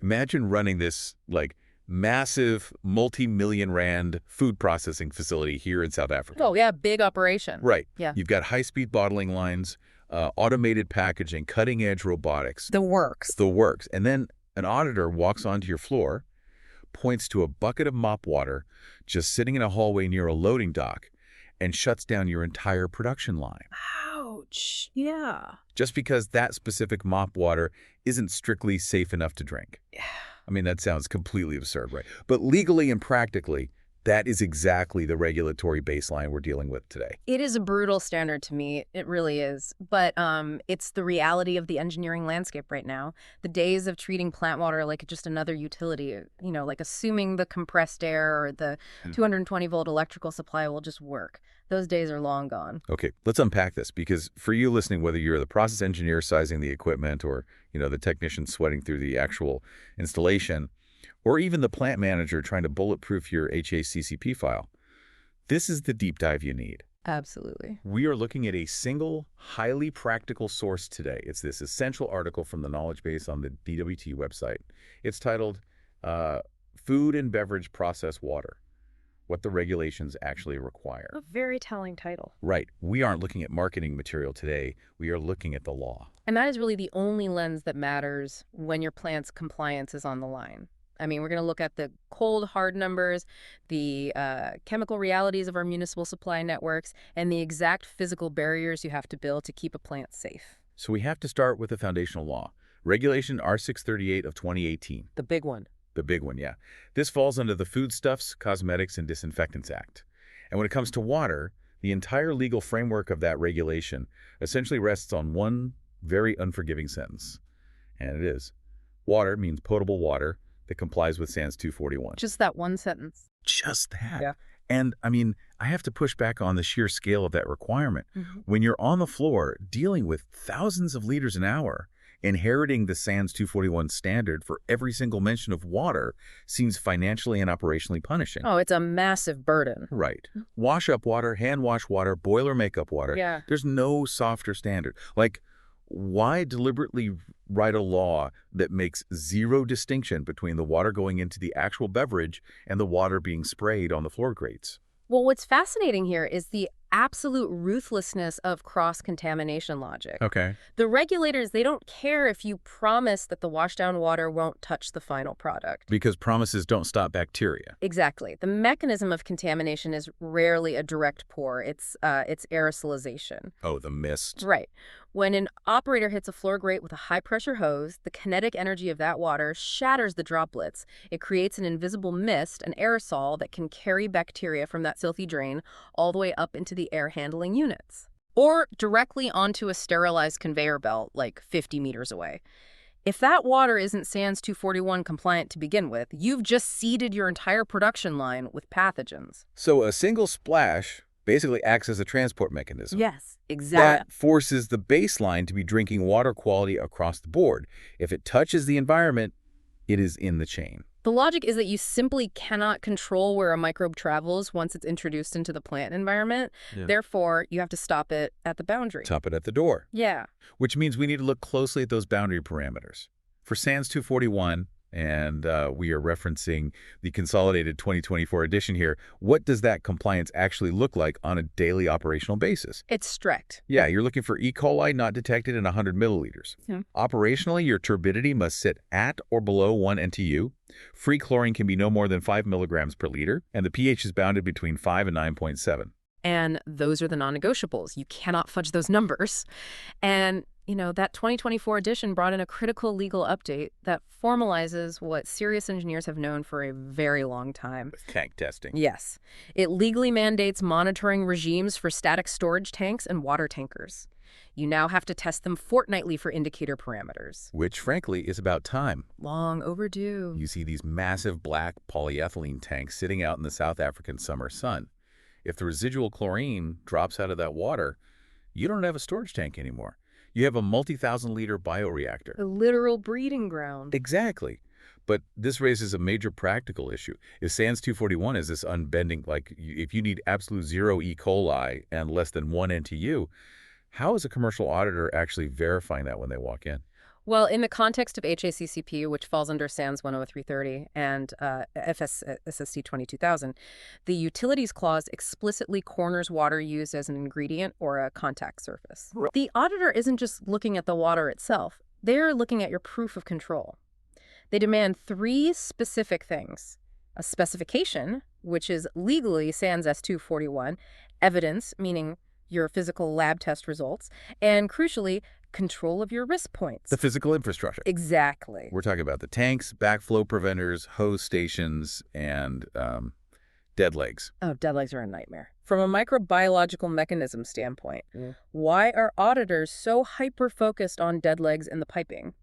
Imagine running this, like, massive multi-million rand food processing facility here in South Africa. Oh, yeah, big operation. Right. Yeah. You've got high-speed bottling lines, automated packaging, cutting-edge robotics. The works. The works. And then an auditor walks onto your floor, points to a bucket of mop water just sitting in a hallway near a loading dock, and shuts down your entire production line. Ouch. Yeah. Just because that specific mop water isn't strictly safe enough to drink. Yeah. I mean, that sounds completely absurd, right? But legally and practically, that is exactly the regulatory baseline we're dealing with today. It is a brutal standard to me. It really is. But it's the reality of the engineering landscape right now. The days of treating plant water like just another utility, like assuming the compressed air or the 220-volt electrical supply will just work. Those days are long gone. Okay, let's unpack this, because for you listening, whether you're the process engineer sizing the equipment or, the technician sweating through the actual installation, or even the plant manager trying to bulletproof your HACCP file, this is the deep dive you need. Absolutely. We are looking at a single, highly practical source today. It's this essential article from the knowledge base on the DWT website. It's titled, Food and Beverage Process Water, What the Regulations Actually Require. A very telling title. Right. We aren't looking at marketing material today. We are looking at the law. And that is really the only lens that matters when your plant's compliance is on the line. I mean, we're going to look at the cold, hard numbers, the chemical realities of our municipal supply networks, and the exact physical barriers you have to build to keep a plant safe. So we have to start with the foundational law, Regulation R638 of 2018. The big one. The big one, yeah. This falls under the Foodstuffs, Cosmetics, and Disinfectants Act. And when it comes to water, the entire legal framework of that regulation essentially rests on one very unforgiving sentence. And it is, water means potable water that complies with SANS 241. Just that one sentence. Just that. Yeah. And, I have to push back on the sheer scale of that requirement. When you're on the floor dealing with thousands of liters an hour, inheriting the SANS 241 standard for every single mention of water seems financially and operationally punishing. Oh, it's a massive burden. Right. Wash-up water, hand wash water, boiler makeup water. Yeah. There's no softer standard. Like, why deliberately write a law that makes zero distinction between the water going into the actual beverage and the water being sprayed on the floor grates? Well, what's fascinating here is the absolute ruthlessness of cross-contamination logic. Okay. The regulators, they don't care if you promise that the washdown water won't touch the final product. Because promises don't stop bacteria. Exactly. The mechanism of contamination is rarely a direct pour. It's aerosolization. Oh, the mist. Right. When an operator hits a floor grate with a high-pressure hose, the kinetic energy of that water shatters the droplets. It creates an invisible mist, an aerosol that can carry bacteria from that filthy drain all the way up into the air handling units, or directly onto a sterilized conveyor belt like 50 meters away. If that water isn't SANS 241 compliant to begin with, you've just seeded your entire production line with pathogens. So a single splash basically acts as a transport mechanism. Yes, exactly. That forces the baseline to be drinking water quality across the board. If it touches the environment, it is in the chain. The logic is that you simply cannot control where a microbe travels once it's introduced into the plant environment. Yeah. Therefore, you have to stop it at the boundary. Stop it at the door. Yeah. Which means we need to look closely at those boundary parameters. For SANS 241, and we are referencing the consolidated 2024 edition here, what does that compliance actually look like on a daily operational basis? It's strict. Yeah, you're looking for E. coli not detected in 100 milliliters. Yeah. Operationally, your turbidity must sit at or below 1 NTU. Free chlorine can be no more than 5 milligrams per liter, and the pH is bounded between 5 and 9.7. And those are the non-negotiables. You cannot fudge those numbers. And, that 2024 edition brought in a critical legal update that formalizes what serious engineers have known for a very long time. Tank testing. Yes. It legally mandates monitoring regimes for static storage tanks and water tankers. You now have to test them fortnightly for indicator parameters. Which, frankly, is about time. Long overdue. You see these massive black polyethylene tanks sitting out in the South African summer sun. If the residual chlorine drops out of that water, you don't have a storage tank anymore. You have a multi-thousand-liter bioreactor. A literal breeding ground. Exactly. But this raises a major practical issue. If SANS 241 is this unbending, like if you need absolute zero E. coli and less than 1 NTU, how is a commercial auditor actually verifying that when they walk in? Well, in the context of HACCP, which falls under SANS 10330 and SSC 22000, the utilities clause explicitly corners water used as an ingredient or a contact surface. The auditor isn't just looking at the water itself. They're looking at your proof of control. They demand three specific things: a specification, which is legally SANS S241, evidence, meaning your physical lab test results, and crucially, control of your risk points. The physical infrastructure. Exactly. We're talking about the tanks, backflow preventers, hose stations, and dead legs. Oh, dead legs are a nightmare. From a microbiological mechanism standpoint, why are auditors so hyper-focused on dead legs in the piping?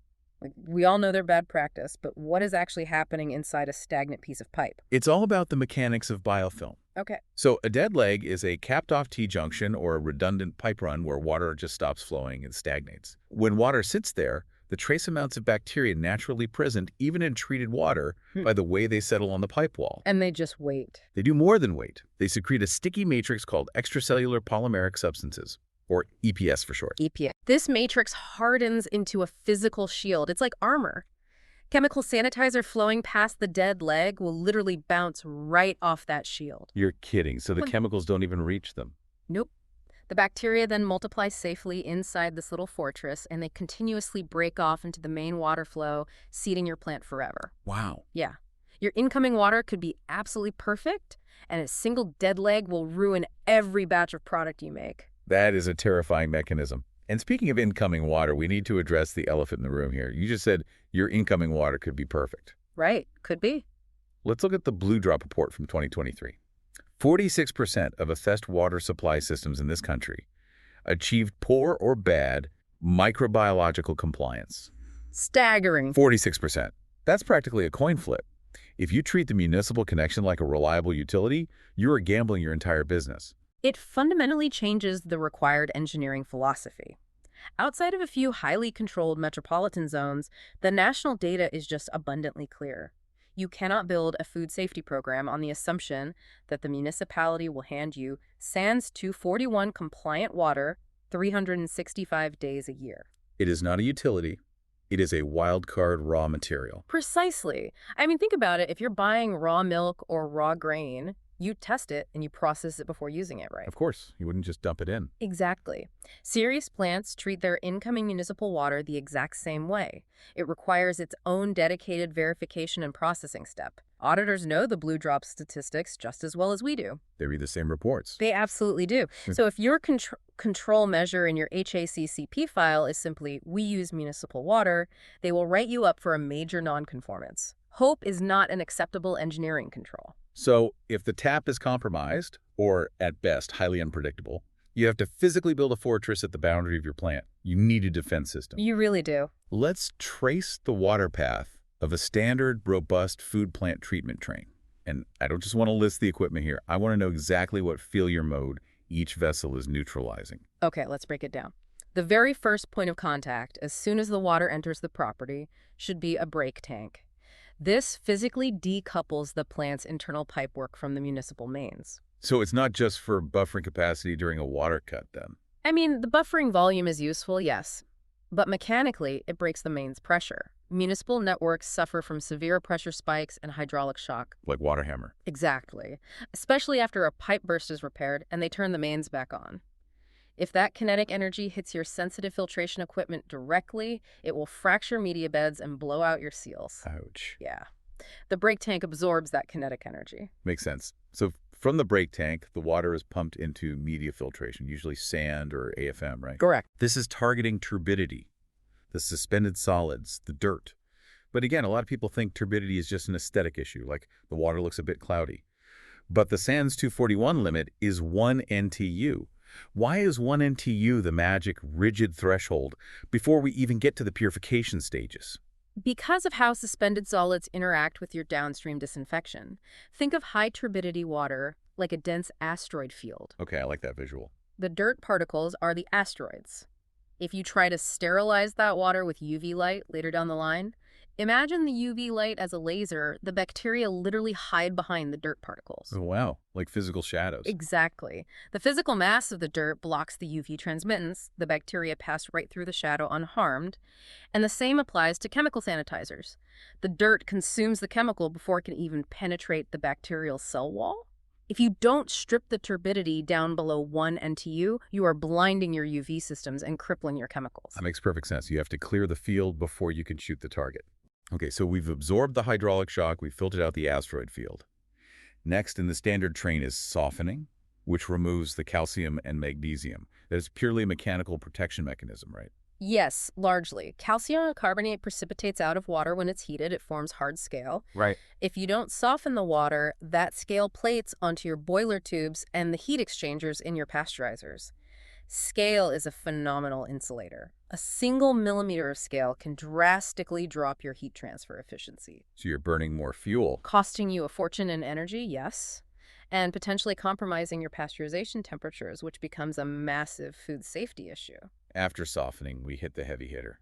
Like, we all know they're bad practice, but what is actually happening inside a stagnant piece of pipe? It's all about the mechanics of biofilm. Okay. So a dead leg is a capped-off T-junction or a redundant pipe run where water just stops flowing and stagnates. When water sits there, the trace amounts of bacteria naturally present even in treated water by the way they settle on the pipe wall. And they just wait. They do more than wait. They secrete a sticky matrix called extracellular polymeric substances, or EPS for short. EPA. This matrix hardens into a physical shield. It's like armor. Chemical sanitizer flowing past the dead leg will literally bounce right off that shield. You're kidding. So the chemicals don't even reach them. Nope. The bacteria then multiply safely inside this little fortress, and they continuously break off into the main water flow, seeding your plant forever. Wow. Yeah. Your incoming water could be absolutely perfect, and a single dead leg will ruin every batch of product you make. That is a terrifying mechanism. And speaking of incoming water, we need to address the elephant in the room here. You just said your incoming water could be perfect. Right. Could be. Let's look at the Blue Drop report from 2023. 46% of assessed water supply systems in this country achieved poor or bad microbiological compliance. Staggering. 46%. That's practically a coin flip. If you treat the municipal connection like a reliable utility, you are gambling your entire business. It fundamentally changes the required engineering philosophy. Outside of a few highly controlled metropolitan zones, the national data is just abundantly clear. You cannot build a food safety program on the assumption that the municipality will hand you SANS 241 compliant water 365 days a year. It is not a utility. It is a wild card raw material. Precisely. I mean, think about it. If you're buying raw milk or raw grain, you test it and you process it before using it, right? Of course, you wouldn't just dump it in. Exactly. Serious plants treat their incoming municipal water the exact same way. It requires its own dedicated verification and processing step. Auditors know the Blue Drop statistics just as well as we do. They read the same reports. They absolutely do. So if your control measure in your HACCP file is simply, "we use municipal water," they will write you up for a major nonconformance. Hope is not an acceptable engineering control. So if the tap is compromised, or at best highly unpredictable, you have to physically build a fortress at the boundary of your plant. You need a defense system. You really do. Let's trace the water path of a standard, robust food plant treatment train. And I don't just want to list the equipment here. I want to know exactly what failure mode each vessel is neutralizing. Okay, let's break it down. The very first point of contact, as soon as the water enters the property, should be a break tank. This physically decouples the plant's internal pipework from the municipal mains. So it's not just for buffering capacity during a water cut, then? I mean, the buffering volume is useful, yes, but mechanically, it breaks the mains pressure. Municipal networks suffer from severe pressure spikes and hydraulic shock. Like water hammer. Exactly. Especially after a pipe burst is repaired and they turn the mains back on. If that kinetic energy hits your sensitive filtration equipment directly, it will fracture media beds and blow out your seals. Ouch. Yeah. The break tank absorbs that kinetic energy. Makes sense. So from the break tank, the water is pumped into media filtration, usually sand or AFM, right? Correct. This is targeting turbidity, the suspended solids, the dirt. But again, a lot of people think turbidity is just an aesthetic issue, like the water looks a bit cloudy. But the SANS 241 limit is 1 NTU. Why is 1 NTU the magic, rigid threshold before we even get to the purification stages? Because of how suspended solids interact with your downstream disinfection. Think of high turbidity water like a dense asteroid field. Okay, I like that visual. The dirt particles are the asteroids. If you try to sterilize that water with UV light later down the line, Imagine the UV light as a laser. The bacteria literally hide behind the dirt particles. Oh, wow. Like physical shadows. Exactly. The physical mass of the dirt blocks the UV transmittance. The bacteria pass right through the shadow unharmed. And the same applies to chemical sanitizers. The dirt consumes the chemical before it can even penetrate the bacterial cell wall. If you don't strip the turbidity down below 1 NTU, you are blinding your UV systems and crippling your chemicals. That makes perfect sense. You have to clear the field before you can shoot the target. Okay, so we've absorbed the hydraulic shock, we've filtered out the asteroid field. Next in the standard train is softening, which removes the calcium and magnesium. That is purely a mechanical protection mechanism, right? Yes, largely. Calcium carbonate precipitates out of water when it's heated. It forms hard scale. Right. If you don't soften the water, that scale plates onto your boiler tubes and the heat exchangers in your pasteurizers. Scale is a phenomenal insulator. A single millimeter of scale can drastically drop your heat transfer efficiency. So you're burning more fuel. Costing you a fortune in energy, yes, and potentially compromising your pasteurization temperatures, which becomes a massive food safety issue. After softening, we hit the heavy hitter.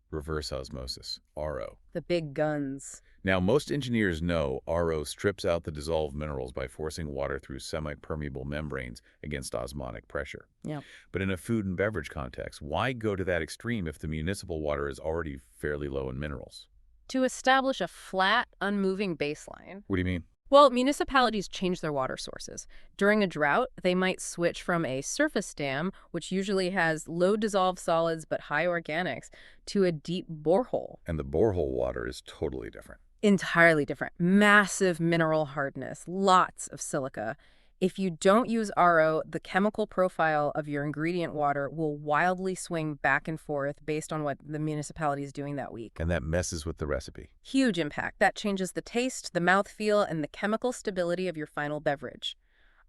Reverse osmosis, RO. The big guns. Now, most engineers know RO strips out the dissolved minerals by forcing water through semi-permeable membranes against osmotic pressure. Yeah. But in a food and beverage context, why go to that extreme if the municipal water is already fairly low in minerals? To establish a flat, unmoving baseline. What do you mean? Well, municipalities change their water sources. During a drought, they might switch from a surface dam, which usually has low dissolved solids but high organics, to a deep borehole. And the borehole water is totally different. Entirely different. Massive mineral hardness, lots of silica. If you don't use RO, the chemical profile of your ingredient water will wildly swing back and forth based on what the municipality is doing that week. And that messes with the recipe. Huge impact. That changes the taste, the mouthfeel, and the chemical stability of your final beverage.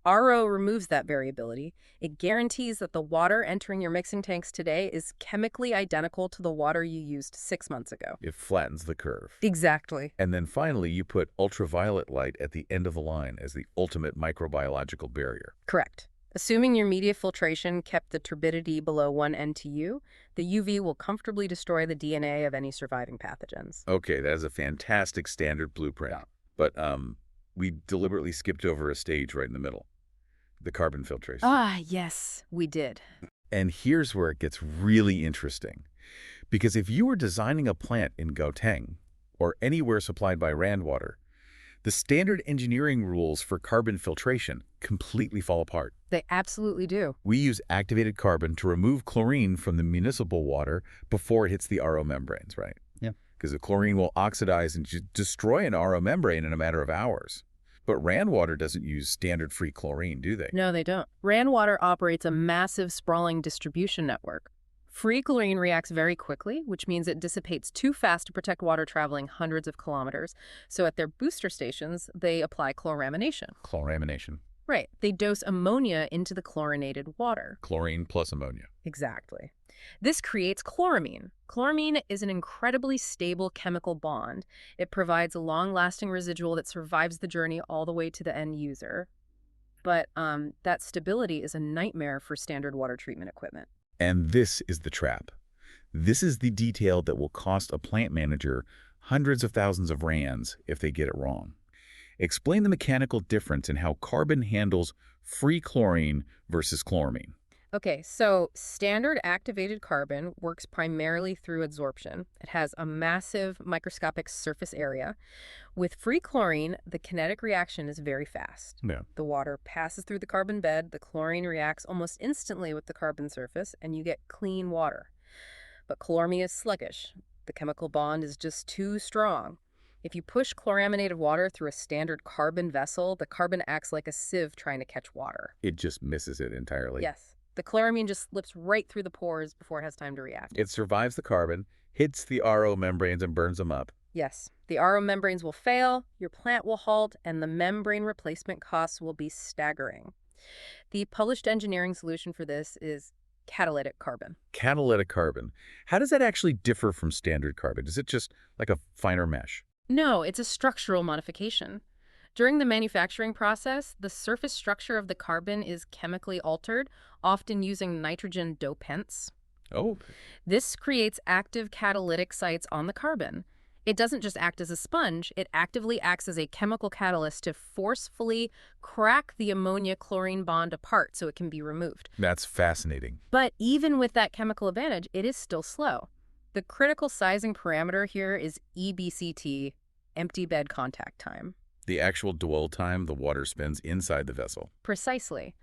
RO removes that variability. It guarantees that the water entering your mixing tanks today is chemically identical to the water you used 6 months ago. It flattens the curve. Exactly. And then finally, you put ultraviolet light at the end of the line as the ultimate microbiological barrier. Correct. Assuming your media filtration kept the turbidity below 1 NTU, the UV will comfortably destroy the DNA of any surviving pathogens. Okay, that is a fantastic standard blueprint. Yeah. But we deliberately skipped over a stage right in the middle. The carbon filtration. Ah, yes, we did. And here's where it gets really interesting. Because if you were designing a plant in Gauteng, or anywhere supplied by Rand Water, the standard engineering rules for carbon filtration completely fall apart. They absolutely do. We use activated carbon to remove chlorine from the municipal water before it hits the RO membranes, right? Yeah. Because the chlorine will oxidize and destroy an RO membrane in a matter of hours. But Rand Water doesn't use standard free chlorine, do they? No, they don't. Rand Water operates a massive, sprawling distribution network. Free chlorine reacts very quickly, which means it dissipates too fast to protect water traveling hundreds of kilometers. So at their booster stations, they apply chloramination. Chloramination. Right. They dose ammonia into the chlorinated water. Chlorine plus ammonia. Exactly. This creates chloramine. Chloramine is an incredibly stable chemical bond. It provides a long-lasting residual that survives the journey all the way to the end user. But that stability is a nightmare for standard water treatment equipment. And this is the trap. This is the detail that will cost a plant manager hundreds of thousands of rands if they get it wrong. Explain the mechanical difference in how carbon handles free chlorine versus chloramine. Okay, so standard activated carbon works primarily through adsorption. It has a massive microscopic surface area. With free chlorine, the kinetic reaction is very fast. Yeah. The water passes through the carbon bed, the chlorine reacts almost instantly with the carbon surface, and you get clean water. But chloramine is sluggish. The chemical bond is just too strong. If you push chloraminated water through a standard carbon vessel, the carbon acts like a sieve trying to catch water. It just misses it entirely. Yes. The chloramine just slips right through the pores before it has time to react. It survives the carbon, hits the RO membranes and burns them up. Yes. The RO membranes will fail, your plant will halt, and the membrane replacement costs will be staggering. The published engineering solution for this is catalytic carbon. Catalytic carbon. How does that actually differ from standard carbon? Is it just like a finer mesh? No, it's a structural modification. During the manufacturing process, the surface structure of the carbon is chemically altered, often using nitrogen dopants. Oh. This creates active catalytic sites on the carbon. It doesn't just act as a sponge, it actively acts as a chemical catalyst to forcefully crack the ammonia-chlorine bond apart so it can be removed. That's fascinating. But even with that chemical advantage, it is still slow. The critical sizing parameter here is EBCT, empty bed contact time. The actual dwell time the water spends inside the vessel. Precisely.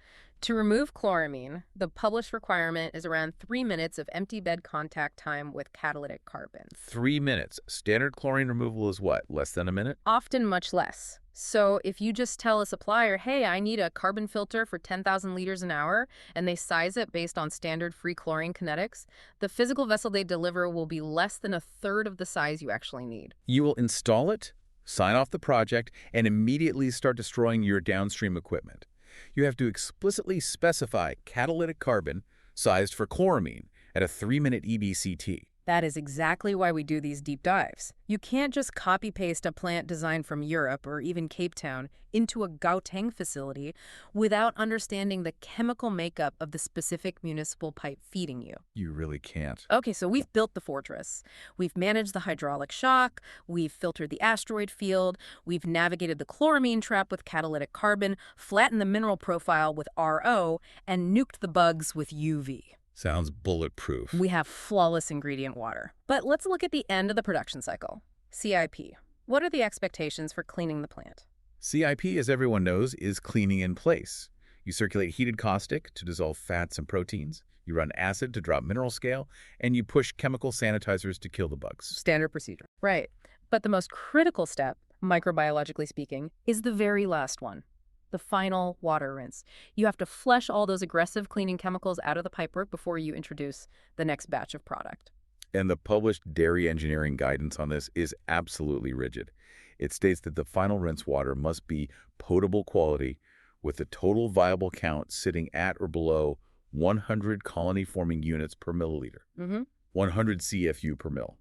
To remove chloramine, the published requirement is around 3 minutes of empty bed contact time with catalytic carbon. 3 minutes. Standard chlorine removal is what, less than a minute? Often much less. So if you just tell a supplier, hey, I need a carbon filter for 10,000 liters an hour, and they size it based on standard free chlorine kinetics, the physical vessel they deliver will be less than a third of the size you actually need. You will install it, sign off the project, and immediately start destroying your downstream equipment. You have to explicitly specify catalytic carbon sized for chloramine at a 3-minute EBCT. That is exactly why we do these deep dives. You can't just copy-paste a plant designed from Europe or even Cape Town into a Gauteng facility without understanding the chemical makeup of the specific municipal pipe feeding you. You really can't. Okay, so we've built the fortress. We've managed the hydraulic shock. We've filtered the asteroid field. We've navigated the chloramine trap with catalytic carbon, flattened the mineral profile with RO, and nuked the bugs with UV. Sounds bulletproof. We have flawless ingredient water. But let's look at the end of the production cycle. CIP. What are the expectations for cleaning the plant? CIP, as everyone knows, is cleaning in place. You circulate heated caustic to dissolve fats and proteins. You run acid to drop mineral scale, and you push chemical sanitizers to kill the bugs. Standard procedure. Right. But the most critical step, microbiologically speaking, is the very last one. The final water rinse. You have to flush all those aggressive cleaning chemicals out of the pipework before you introduce the next batch of product. And the published dairy engineering guidance on this is absolutely rigid. It states that the final rinse water must be potable quality with the total viable count sitting at or below 100 colony-forming units per milliliter, 100 CFU per mil.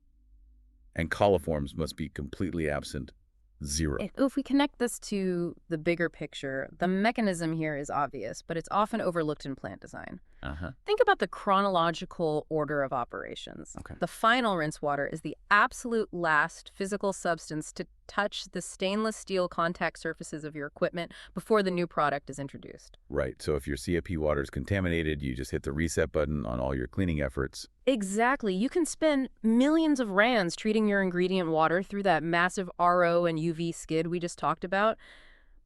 And coliforms must be completely absent. 0. If we connect this to the bigger picture, the mechanism here is obvious, but it's often overlooked in plant design. Think about the chronological order of operations. Okay. The final rinse water is the absolute last physical substance to touch the stainless steel contact surfaces of your equipment before the new product is introduced. Right. So if your CIP water is contaminated, you just hit the reset button on all your cleaning efforts. Exactly. You can spend millions of rands treating your ingredient water through that massive RO and UV skid we just talked about.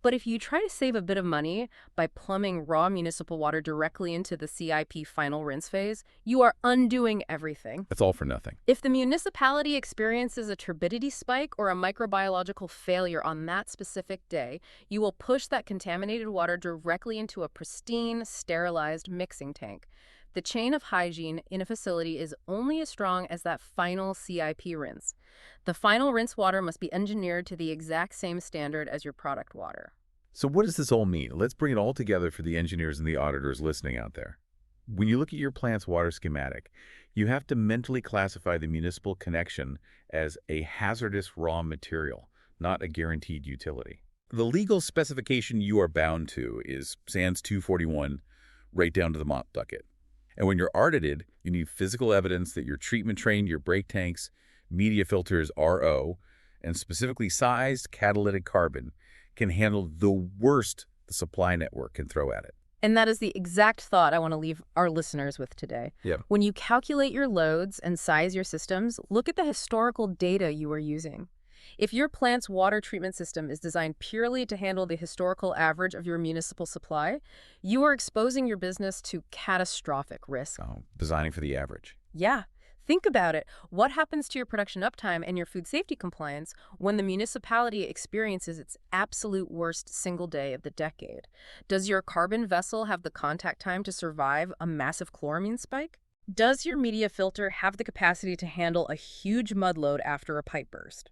But if you try to save a bit of money by plumbing raw municipal water directly into the CIP final rinse phase, you are undoing everything. That's all for nothing. If the municipality experiences a turbidity spike or a microbiological failure on that specific day, you will push that contaminated water directly into a pristine, sterilized mixing tank. The chain of hygiene in a facility is only as strong as that final CIP rinse. The final rinse water must be engineered to the exact same standard as your product water. So what does this all mean? Let's bring it all together for the engineers and the auditors listening out there. When you look at your plant's water schematic, you have to mentally classify the municipal connection as a hazardous raw material, not a guaranteed utility. The legal specification you are bound to is SANS 241, right down to the mop bucket. And when you're audited, you need physical evidence that your treatment train, your brake tanks, media filters, RO, and specifically sized catalytic carbon can handle the worst the supply network can throw at it. And that is the exact thought I want to leave our listeners with today. Yep. When you calculate your loads and size your systems, look at the historical data you are using. If your plant's water treatment system is designed purely to handle the historical average of your municipal supply, you are exposing your business to catastrophic risk. Oh, designing for the average. Yeah. Think about it. What happens to your production uptime and your food safety compliance when the municipality experiences its absolute worst single day of the decade? Does your carbon vessel have the contact time to survive a massive chloramine spike? Does your media filter have the capacity to handle a huge mud load after a pipe burst?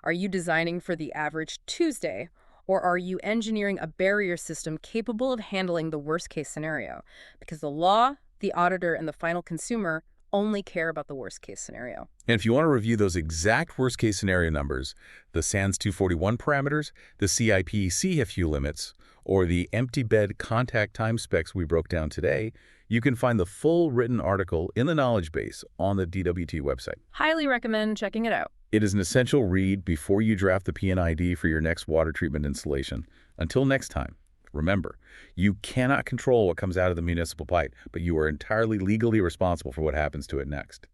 Are you designing for the average Tuesday, or are you engineering a barrier system capable of handling the worst-case scenario? Because the law, the auditor, and the final consumer only care about the worst-case scenario. And if you want to review those exact worst-case scenario numbers, the SANS 241 parameters, the CIP CFU limits, or the empty bed contact time specs we broke down today, you can find the full written article in the knowledge base on the DWT website. Highly recommend checking it out. It is an essential read before you draft the P&ID for your next water treatment installation. Until next time, remember, you cannot control what comes out of the municipal pipe, but you are entirely legally responsible for what happens to it next.